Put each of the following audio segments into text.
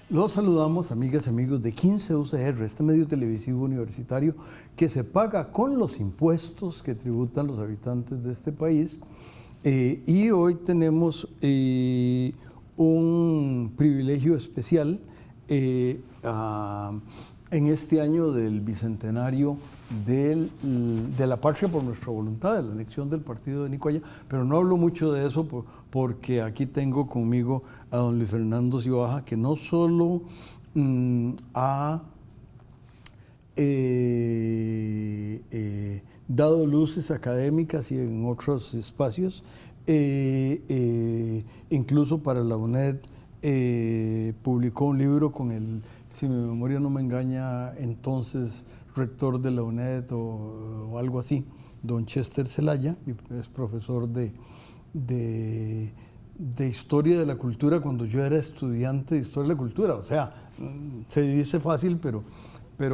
Los saludamos, amigas y amigos de 15 UCR, este medio televisivo universitario que se paga con los impuestos que tributan los habitantes de este país. Y hoy tenemos un privilegio especial en este año del bicentenario de la patria por nuestra voluntad, de la elección del partido de Nicoya, pero no hablo mucho de eso porque aquí tengo conmigo a don Luis Fernando Cibaja, que no solo ha dado luces académicas y en otros espacios, incluso para la UNED publicó un libro con el, si mi memoria no me engaña, entonces rector de la UNED o algo así, don Chester Zelaya, es profesor de Historia de la Cultura cuando yo era estudiante de Historia de la Cultura. O sea, se dice fácil, pero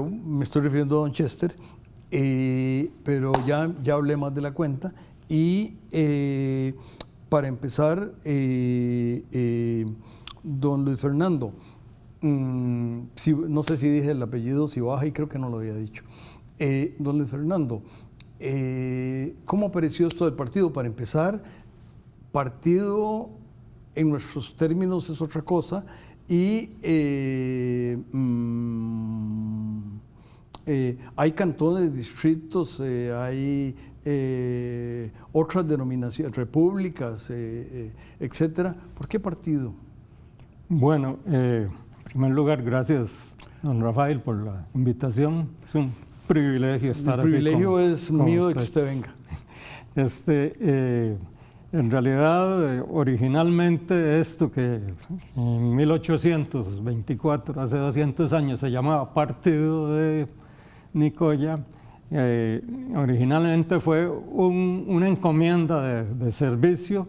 me estoy refiriendo a don Chester, pero ya hablé más de la cuenta. Y para empezar, don Luis Fernando, no sé si dije el apellido Cibaja y creo que no lo había dicho. Don Luis Fernando, ¿cómo apareció esto del partido? Para empezar, partido en nuestros términos es otra cosa y hay cantones, distritos, hay otras denominaciones, repúblicas, etcétera. ¿Por qué partido? Bueno, en primer lugar, gracias, don Rafael, por la invitación. Es un privilegio estar aquí. El privilegio es mío de que usted venga. En realidad, originalmente esto que en 1824, hace 200 años, se llamaba Partido de Nicoya, originalmente fue una encomienda de servicio,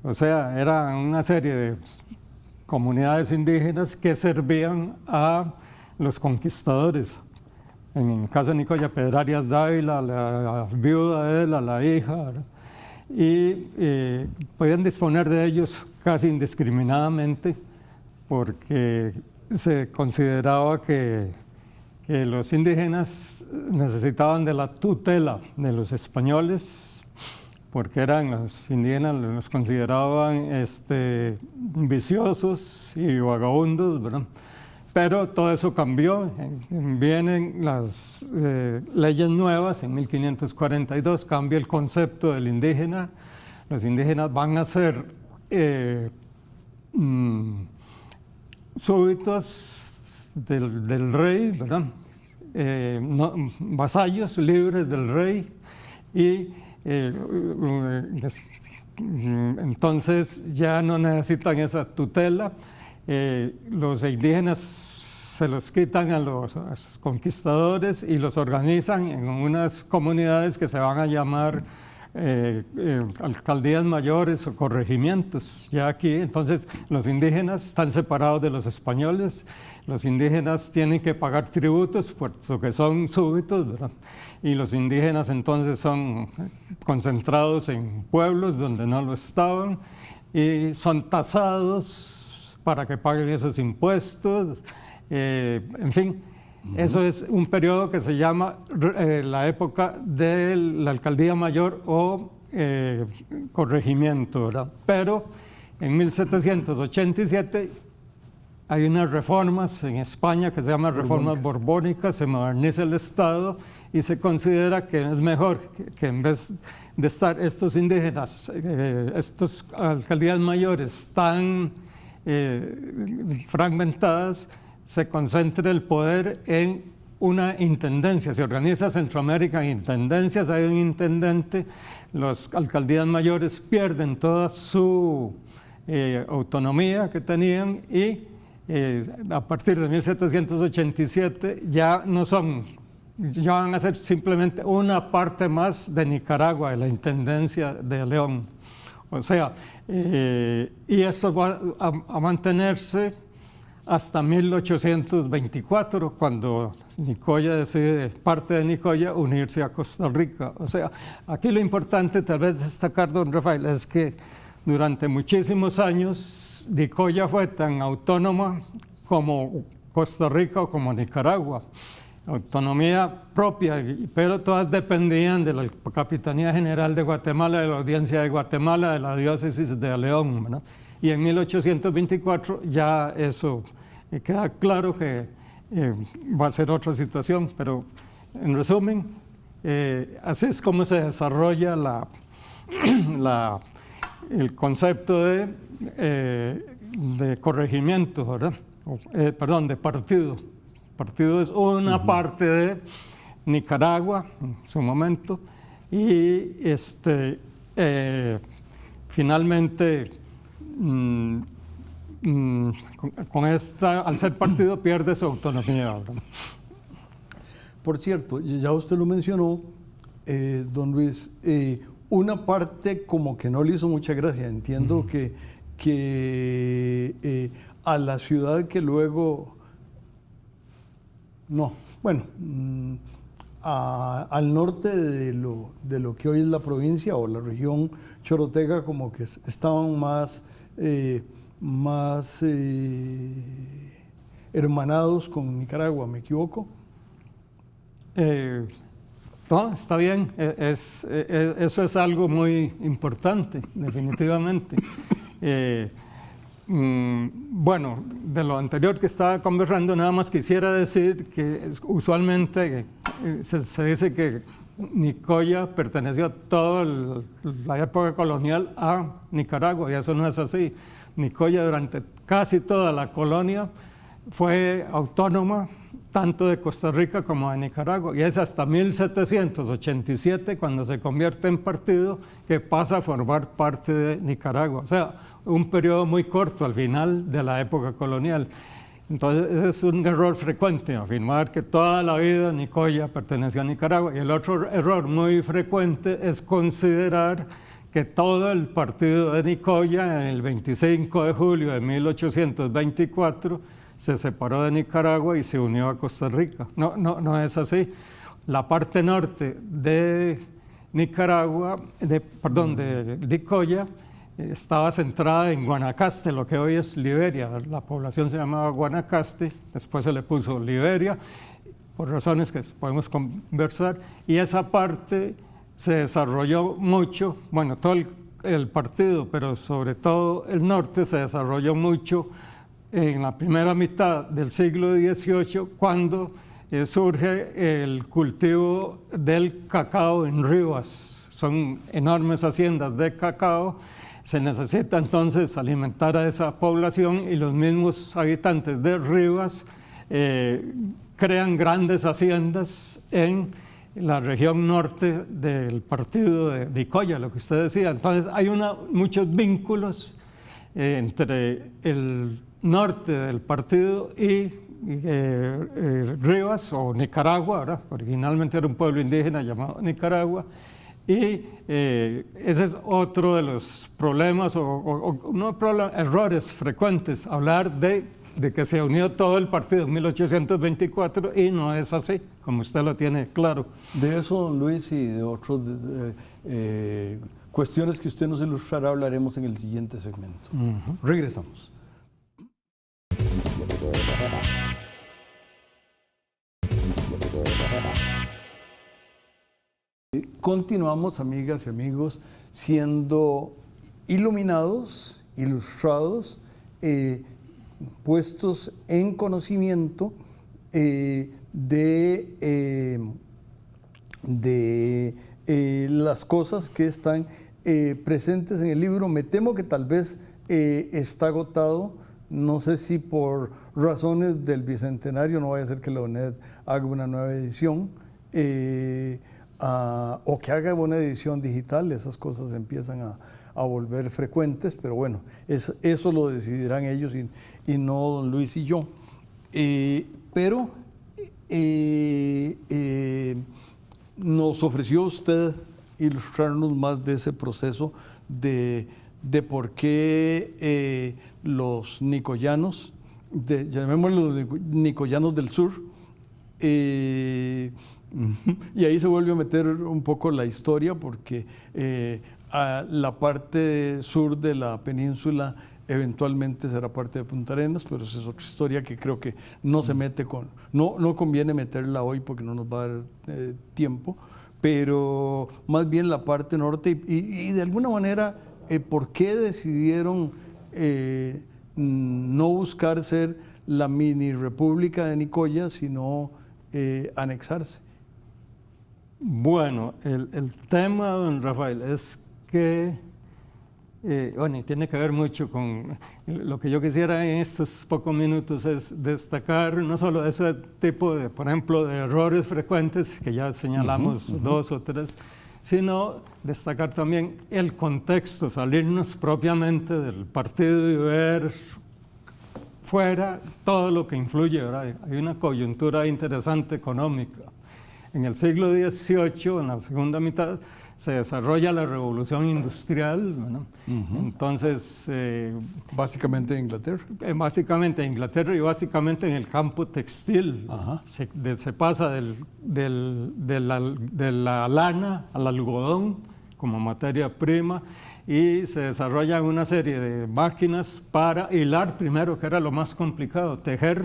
o sea, era una serie de comunidades indígenas que servían a los conquistadores. En el caso de Nicoya, Pedro Arias Dávila, la viuda de él, la hija, ¿verdad? Y podían disponer de ellos casi indiscriminadamente porque se consideraba que los indígenas necesitaban de la tutela de los españoles porque eran los indígenas, los consideraban viciosos y vagabundos, ¿verdad? Pero todo eso cambió, vienen las leyes nuevas, en 1542 cambia el concepto del indígena, los indígenas van a ser súbditos del rey, ¿verdad? Vasallos libres del rey y entonces ya no necesitan esa tutela. Los indígenas se los quitan a los conquistadores y los organizan en unas comunidades que se van a llamar alcaldías mayores o corregimientos. Ya aquí, entonces, los indígenas están separados de los españoles, los indígenas tienen que pagar tributos, puesto que son súbditos, ¿verdad? Y los indígenas entonces son concentrados en pueblos donde no lo estaban y son tasados para que paguen esos impuestos, en fin, eso es un periodo que se llama la época de la alcaldía mayor o corregimiento, ¿verdad? Pero en 1787 hay unas reformas en España que se llaman reformas borbónicas, se moderniza el Estado y se considera que es mejor que en vez de estar estos indígenas, estas alcaldías mayores tan fragmentadas, se concentra el poder en una intendencia. Se organiza Centroamérica en intendencias, hay un intendente, las alcaldías mayores pierden toda su autonomía que tenían y a partir de 1787 ya no son ya van a ser simplemente una parte más de Nicaragua, de la Intendencia de León. O sea, y esto va a mantenerse hasta 1824, cuando Nicoya decide, parte de Nicoya, unirse a Costa Rica. O sea, aquí lo importante tal vez destacar, don Rafael, es que durante muchísimos años Nicoya fue tan autónoma como Costa Rica o como Nicaragua. Autonomía propia, pero todas dependían de la Capitanía General de Guatemala, de la Audiencia de Guatemala, de la Diócesis de León, ¿no? Y en 1824 ya eso queda claro que va a ser otra situación, pero en resumen, así es como se desarrolla el concepto de corregimiento, ¿verdad? Perdón, de partido. Partido es una parte de Nicaragua en su momento y finalmente con esta, al ser partido, pierde su autonomía. Por cierto, ya usted lo mencionó, don Luis, una parte como que no le hizo mucha gracia. Entiendo que a la ciudad que luego... No, bueno, al norte de lo que hoy es la provincia o la región chorotega, como que estaban más hermanados con Nicaragua, ¿me equivoco? No, está bien, eso es algo muy importante, definitivamente. Bueno, de lo anterior que estaba conversando, nada más quisiera decir que usualmente se dice que Nicoya perteneció toda la época colonial a Nicaragua, y eso no es así. Nicoya durante casi toda la colonia fue autónoma, tanto de Costa Rica como de Nicaragua, y es hasta 1787 cuando se convierte en partido que pasa a formar parte de Nicaragua. O sea, un periodo muy corto al final de la época colonial. Entonces, es un error frecuente afirmar que toda la vida Nicoya perteneció a Nicaragua. Y el otro error muy frecuente es considerar que todo el partido de Nicoya, el 25 de julio de 1824, se separó de Nicaragua y se unió a Costa Rica. No es así. La parte norte de Nicaragua, de Nicoya, estaba centrada en Guanacaste, lo que hoy es Liberia. La población se llamaba Guanacaste, después se le puso Liberia, por razones que podemos conversar, y esa parte se desarrolló mucho, bueno, todo el partido, pero sobre todo el norte se desarrolló mucho en la primera mitad del siglo XVIII, cuando surge el cultivo del cacao en Rivas. Son enormes haciendas de cacao. Se necesita entonces alimentar a esa población y los mismos habitantes de Rivas crean grandes haciendas en la región norte del partido de Nicoya, lo que usted decía. Entonces hay muchos vínculos entre el norte del partido y Rivas o Nicaragua, ¿verdad? Originalmente era un pueblo indígena llamado Nicaragua. Y ese es otro de los problemas, errores frecuentes, hablar de que se unió todo el partido en 1824 y no es así, como usted lo tiene claro. De eso, don Luis, y de otras cuestiones que usted nos ilustrará hablaremos en el siguiente segmento. Regresamos. Continuamos, amigas y amigos, siendo iluminados, ilustrados, puestos en conocimiento de las cosas que están presentes en el libro. Me temo que tal vez está agotado, no sé si por razones del Bicentenario, no vaya a ser que la UNED haga una nueva edición, o que haga una edición digital. Esas cosas empiezan a volver frecuentes, pero bueno, eso lo decidirán ellos y no don Luis y yo. Pero nos ofreció usted ilustrarnos más de ese proceso de por qué los nicoyanos, llamémoslos los nicoyanos del sur, y ahí se vuelve a meter un poco la historia, porque a la parte sur de la península eventualmente será parte de Punta Arenas, pero esa es otra historia que creo que no se mete no conviene meterla hoy porque no nos va a dar tiempo, pero más bien la parte norte y de alguna manera, ¿por qué decidieron no buscar ser la mini república de Nicoya, sino anexarse? Bueno, el tema, don Rafael, es que, bueno, y tiene que ver mucho con lo que yo quisiera en estos pocos minutos es destacar no solo ese tipo de, por ejemplo, de errores frecuentes, que ya señalamos dos o tres, sino destacar también el contexto, salirnos propiamente del partido y ver fuera todo lo que influye, ¿verdad? Hay una coyuntura interesante económica. En el siglo XVIII, en la segunda mitad, se desarrolla la revolución industrial, ¿no? Entonces... básicamente en Inglaterra. Básicamente en Inglaterra y básicamente en el campo textil. Se pasa de la lana al algodón como materia prima y se desarrollan una serie de máquinas para hilar primero, que era lo más complicado. Tejer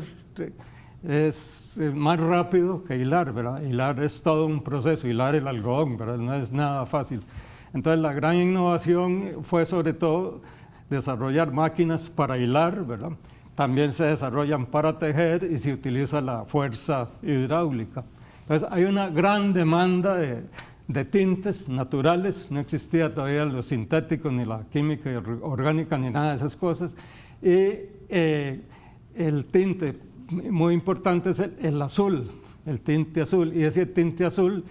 es más rápido que hilar, ¿verdad? Hilar es todo un proceso, hilar el algodón, ¿verdad? No es nada fácil. Entonces la gran innovación fue sobre todo desarrollar máquinas para hilar, ¿verdad? También se desarrollan para tejer y se utiliza la fuerza hidráulica. Entonces hay una gran demanda de tintes naturales, no existía todavía los sintéticos, ni la química orgánica, ni nada de esas cosas. Y el tinte muy importante es el azul, el tinte azul, y ese tinte azul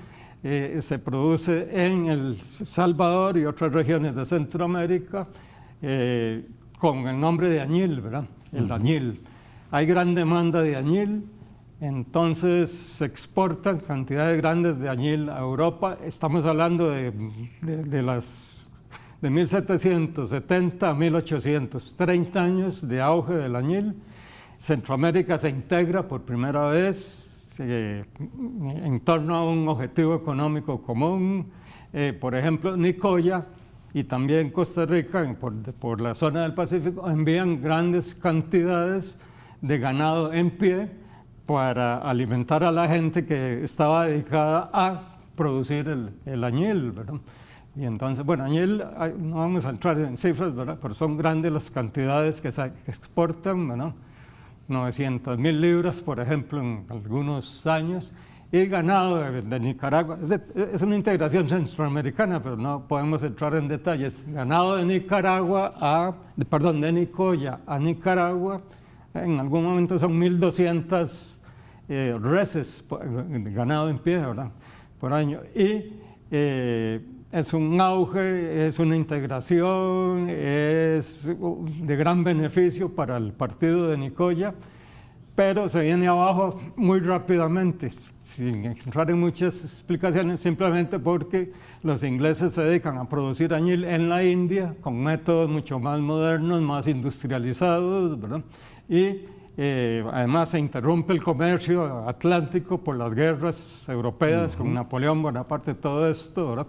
se produce en El Salvador y otras regiones de Centroamérica con el nombre de añil, ¿verdad? El añil. Hay gran demanda de añil, entonces se exportan cantidades grandes de añil a Europa. Estamos hablando de 1770 a 1800, 30 años de auge del añil. Centroamérica se integra por primera vez en torno a un objetivo económico común. Por ejemplo, Nicoya y también Costa Rica, por la zona del Pacífico, envían grandes cantidades de ganado en pie para alimentar a la gente que estaba dedicada a producir el añil, ¿verdad? Y entonces, bueno, añil, no vamos a entrar en cifras, ¿verdad? Pero son grandes las cantidades que se exportan, ¿verdad? 900,000 libras, por ejemplo, en algunos años, y ganado de Nicaragua. Es una integración centroamericana, pero no podemos entrar en detalles. Ganado de Nicaragua de Nicoya a Nicaragua, en algún momento son 1.200 reses, ganado en pie, ¿verdad? Por año. Y es un auge, es una integración, es de gran beneficio para el partido de Nicoya, pero se viene abajo muy rápidamente, sin entrar en muchas explicaciones, simplemente porque los ingleses se dedican a producir añil en la India con métodos mucho más modernos, más industrializados, ¿verdad? Y además se interrumpe el comercio atlántico por las guerras europeas con Napoleón Bonaparte, todo esto, ¿verdad?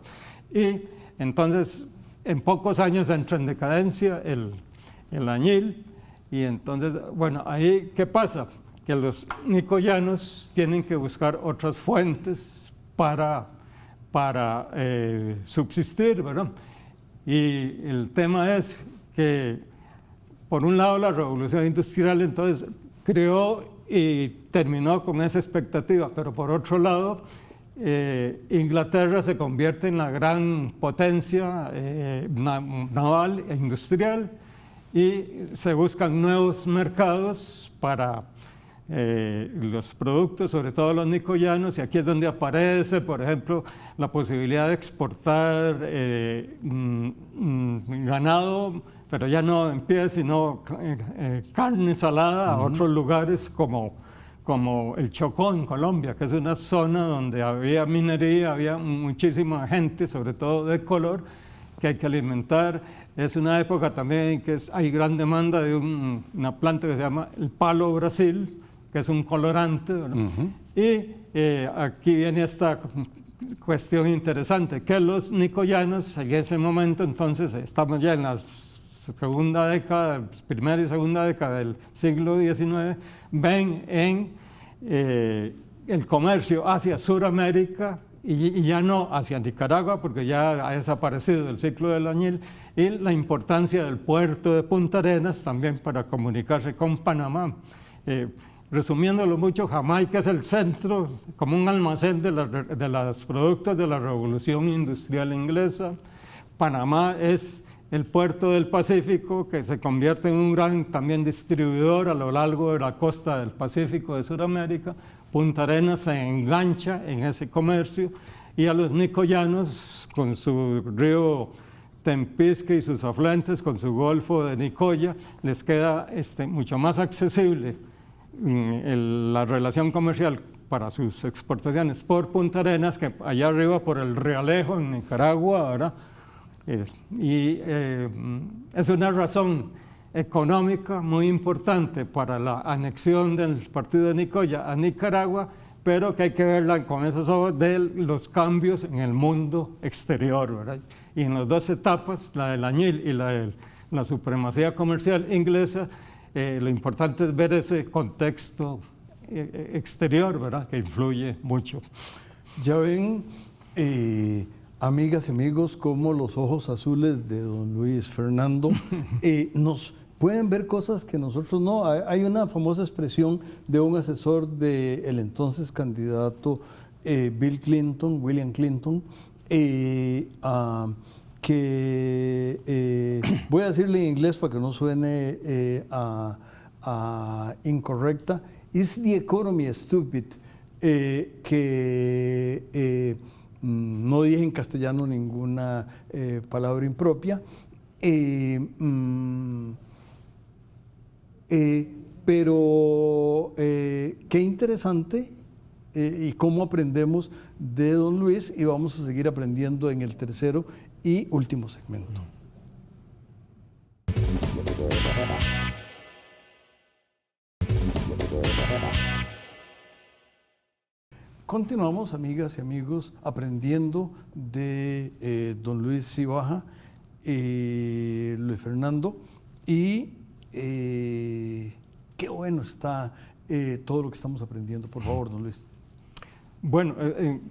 Y entonces en pocos años entra en decadencia el añil, y entonces, bueno, ahí ¿qué pasa? Que los nicoyanos tienen que buscar otras fuentes para subsistir, ¿verdad? Y el tema es que, por un lado, la revolución industrial entonces creó y terminó con esa expectativa, pero por otro lado, Inglaterra se convierte en la gran potencia naval e industrial y se buscan nuevos mercados para los productos, sobre todo los nicoyanos, y aquí es donde aparece, por ejemplo, la posibilidad de exportar ganado, pero ya no en pie, sino carne salada a otros lugares como como el Chocó en Colombia, que es una zona donde había minería, había muchísima gente, sobre todo de color, que hay que alimentar. Es una época también en que hay gran demanda de una planta que se llama el palo Brasil, que es un colorante, y aquí viene esta cuestión interesante, que los nicoyanos en ese momento, entonces estamos ya en la segunda década, primera y segunda década del siglo XIX, ven en el comercio hacia Sudamérica y ya no hacia Nicaragua, porque ya ha desaparecido el ciclo del añil, y la importancia del puerto de Punta Arenas también para comunicarse con Panamá. Resumiéndolo mucho, Jamaica es el centro, como un almacén de los productos de la Revolución Industrial Inglesa. Panamá es el puerto del Pacífico, que se convierte en un gran también distribuidor a lo largo de la costa del Pacífico de Sudamérica. Punta Arenas se engancha en ese comercio, y a los nicoyanos, con su río Tempisque y sus afluentes, con su golfo de Nicoya, les queda mucho más accesible la relación comercial para sus exportaciones por Punta Arenas que allá arriba por el Realejo en Nicaragua, ¿verdad? Es una razón económica muy importante para la anexión del partido de Nicoya a Nicaragua, pero que hay que verla con esos ojos de los cambios en el mundo exterior, ¿verdad? Y en las dos etapas, la del añil y la de la supremacía comercial inglesa, lo importante es ver ese contexto exterior, ¿verdad?, que influye mucho. Ya ven, amigas y amigos, como los ojos azules de don Luis Fernando nos pueden ver cosas que nosotros no. Hay una famosa expresión de un asesor del entonces candidato William Clinton, que voy a decirle en inglés para que no suene incorrecta. Is the economy stupid? No dije en castellano ninguna palabra impropia, pero qué interesante y cómo aprendemos de don Luis, y vamos a seguir aprendiendo en el tercero y último segmento. Continuamos, amigas y amigos, aprendiendo de don Luis Cibaja, Luis Fernando, y qué bueno está todo lo que estamos aprendiendo. Por favor, don Luis. Bueno,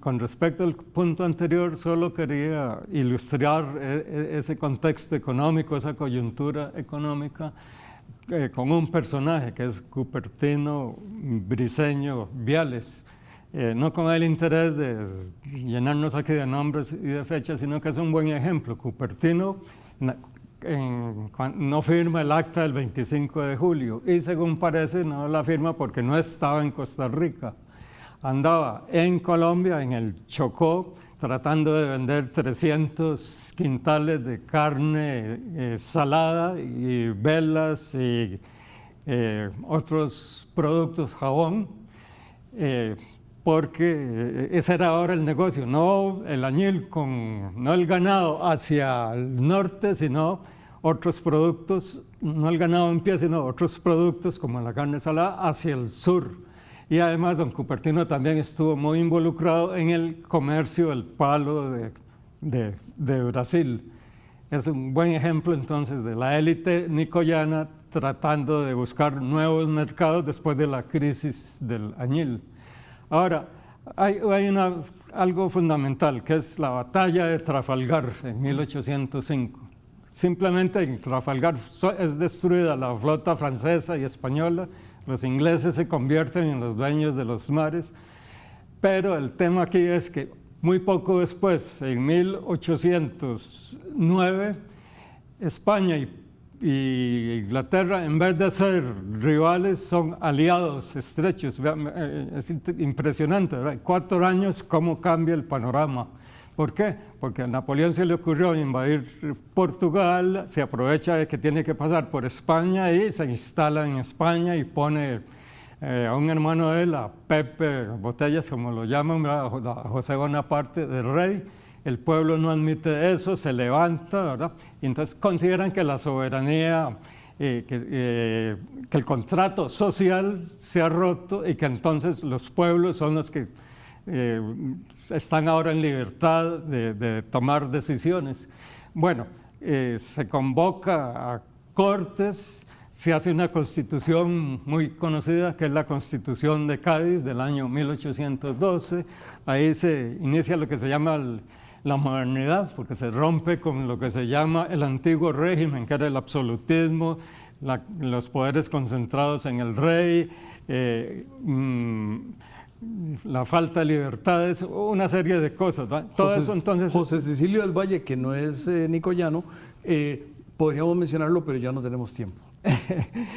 con respecto al punto anterior, solo quería ilustrar ese contexto económico, esa coyuntura económica, con un personaje que es Cupertino Briceño Viales. No con el interés de llenarnos aquí de nombres y de fechas, sino que es un buen ejemplo. Cupertino no firma el acta del 25 de julio y, según parece, no la firma porque no estaba en Costa Rica. Andaba en Colombia, en el Chocó, tratando de vender 300 quintales de carne salada y velas y otros productos, jabón, porque ese era ahora el negocio, no el añil, no el ganado hacia el norte, sino otros productos, no el ganado en pie, sino otros productos como la carne salada hacia el sur. Y además don Cupertino también estuvo muy involucrado en el comercio del palo de Brasil. Es un buen ejemplo entonces de la élite nicoyana tratando de buscar nuevos mercados después de la crisis del añil. Ahora, hay algo fundamental, que es la batalla de Trafalgar en 1805. Simplemente en Trafalgar es destruida la flota francesa y española, los ingleses se convierten en los dueños de los mares, pero el tema aquí es que muy poco después, en 1809, España y Inglaterra, en vez de ser rivales, son aliados estrechos. Es impresionante, ¿verdad? 4 años, cómo cambia el panorama. ¿Por qué? Porque a Napoleón se le ocurrió invadir Portugal, se aprovecha de que tiene que pasar por España y se instala en España y pone a un hermano de él, a Pepe Botellas, como lo llaman, ¿verdad? A José Bonaparte, de rey. El pueblo no admite eso, se levanta, ¿verdad? Y entonces consideran que la soberanía, que el contrato social se ha roto y que entonces los pueblos son los que están ahora en libertad de tomar decisiones. Bueno, se convoca a Cortes, se hace una constitución muy conocida, que es la Constitución de Cádiz del año 1812. Ahí se inicia lo que se llama la modernidad, porque se rompe con lo que se llama el antiguo régimen, que era el absolutismo, los poderes concentrados en el rey, la falta de libertades, una serie de cosas, ¿va? Todo eso, entonces, José Cecilio del Valle, que no es nicoyano, podríamos mencionarlo, pero ya no tenemos tiempo.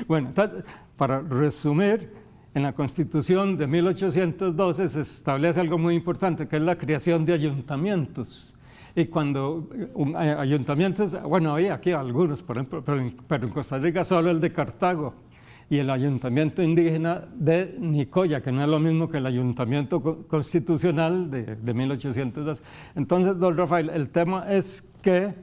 Bueno, entonces, para resumir, en la Constitución de 1812 se establece algo muy importante, que es la creación de ayuntamientos. Y cuando ayuntamientos, bueno, hay aquí algunos, por ejemplo, pero en Costa Rica solo el de Cartago y el ayuntamiento indígena de Nicoya, que no es lo mismo que el ayuntamiento constitucional de 1812. Entonces, don Rafael, el tema es que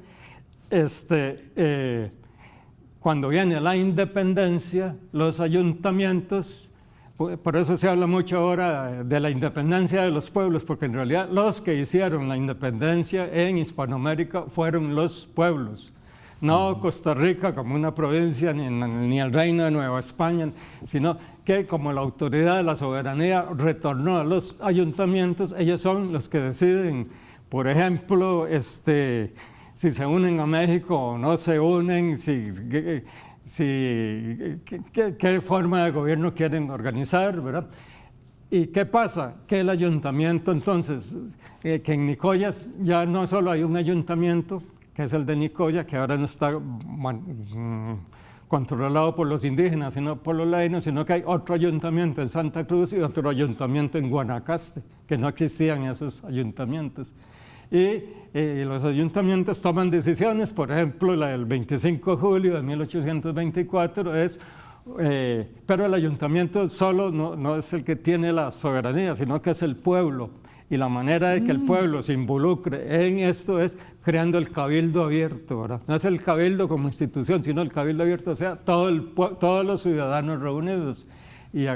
cuando viene la independencia, los ayuntamientos, por eso se habla mucho ahora de la independencia de los pueblos, porque en realidad los que hicieron la independencia en Hispanoamérica fueron los pueblos, no Costa Rica como una provincia, ni el Reino de Nueva España, sino que como la autoridad de la soberanía retornó a los ayuntamientos, ellos son los que deciden, por ejemplo, si se unen a México o no se unen, qué forma de gobierno quieren organizar, ¿verdad? ¿Y qué pasa? Que el ayuntamiento, entonces, que en Nicoya ya no solo hay un ayuntamiento, que es el de Nicoya, que ahora no está controlado por los indígenas, sino por los lainos, sino que hay otro ayuntamiento en Santa Cruz y otro ayuntamiento en Guanacaste, que no existían esos ayuntamientos. Y los ayuntamientos toman decisiones, por ejemplo, la del 25 de julio de 1824 pero el ayuntamiento solo no es el que tiene la soberanía, sino que es el pueblo. Y la manera de que el pueblo se involucre en esto es creando el cabildo abierto, ¿verdad? No es el cabildo como institución, sino el cabildo abierto, o sea, todos los ciudadanos reunidos. Y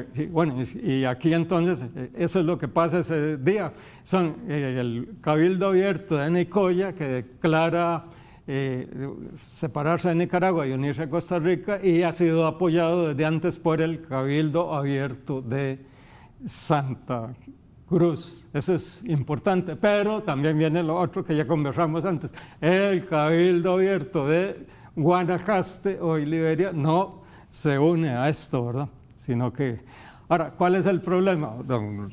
aquí entonces, eso es lo que pasa ese día. Son el Cabildo Abierto de Nicoya, que declara separarse de Nicaragua y unirse a Costa Rica, y ha sido apoyado desde antes por el Cabildo Abierto de Santa Cruz. Eso es importante, pero también viene lo otro que ya conversamos antes. El Cabildo Abierto de Guanacaste, hoy Liberia, no se une a esto, ¿verdad? Sino que... Ahora, ¿cuál es el problema, don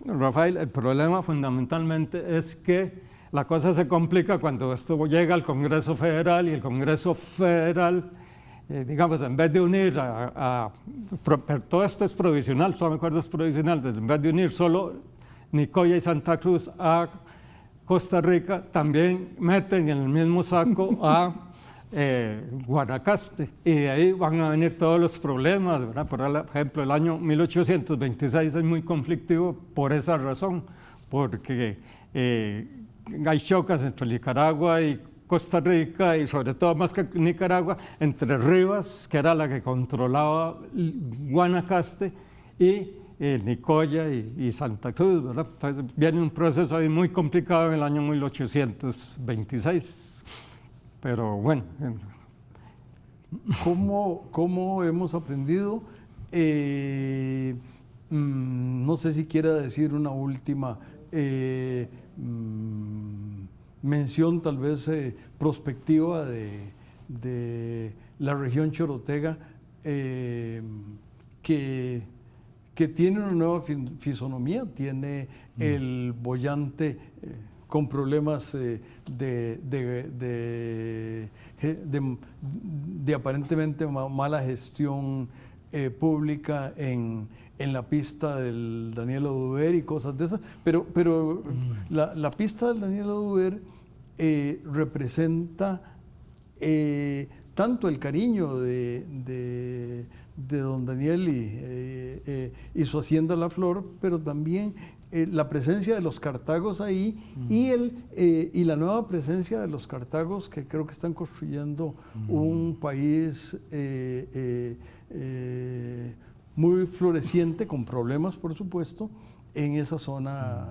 Rafael? El problema fundamentalmente es que la cosa se complica cuando esto llega al Congreso Federal, y el Congreso Federal, digamos, en vez de unir todo esto es provisional, son acuerdos provisionales, en vez de unir solo Nicoya y Santa Cruz a Costa Rica, también meten en el mismo saco a Guanacaste, y de ahí van a venir todos los problemas, ¿verdad? Por ejemplo, el año 1826 es muy conflictivo por esa razón, porque hay choques entre Nicaragua y Costa Rica, y sobre todo más que Nicaragua, entre Rivas, que era la que controlaba Guanacaste, y Nicoya y Santa Cruz, ¿verdad? Entonces viene un proceso ahí muy complicado en el año 1826. Pero bueno. ¿Cómo hemos aprendido? No sé si quiera decir una última mención, tal vez prospectiva de la región chorotega, que tiene una nueva fisonomía, tiene el boyante con problemas de aparentemente mala gestión pública en la pista del Daniel Oduber y cosas de esas, pero la pista del Daniel Oduber representa tanto el cariño de don Daniel y su hacienda La Flor, pero también la presencia de los cartagos ahí y la nueva presencia de los cartagos que creo que están construyendo un país muy floreciente, con problemas por supuesto, en esa zona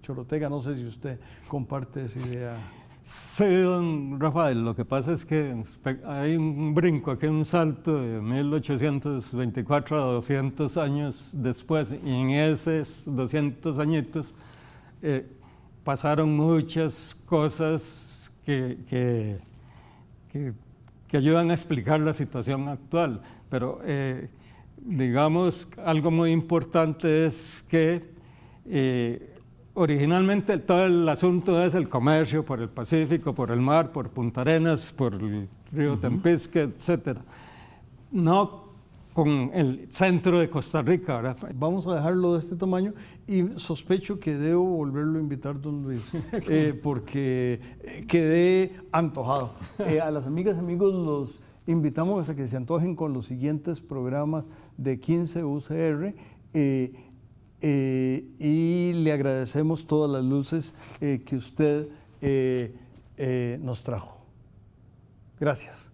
chorotega. No sé si usted comparte esa idea. Sí, don Rafael, lo que pasa es que hay un brinco, aquí un salto de 1824 a 200 años después, y en esos 200 añitos pasaron muchas cosas que ayudan a explicar la situación actual, pero digamos, algo muy importante es que originalmente todo el asunto es el comercio por el Pacífico, por el mar, por Punta Arenas, por el río Tempisque, etc. No con el centro de Costa Rica, ¿verdad? Vamos a dejarlo de este tamaño y sospecho que debo volverlo a invitar, don Luis, porque quedé antojado. A las amigas y amigos los invitamos a que se antojen con los siguientes programas de 15 UCR. Y le agradecemos todas las luces que usted nos trajo. Gracias.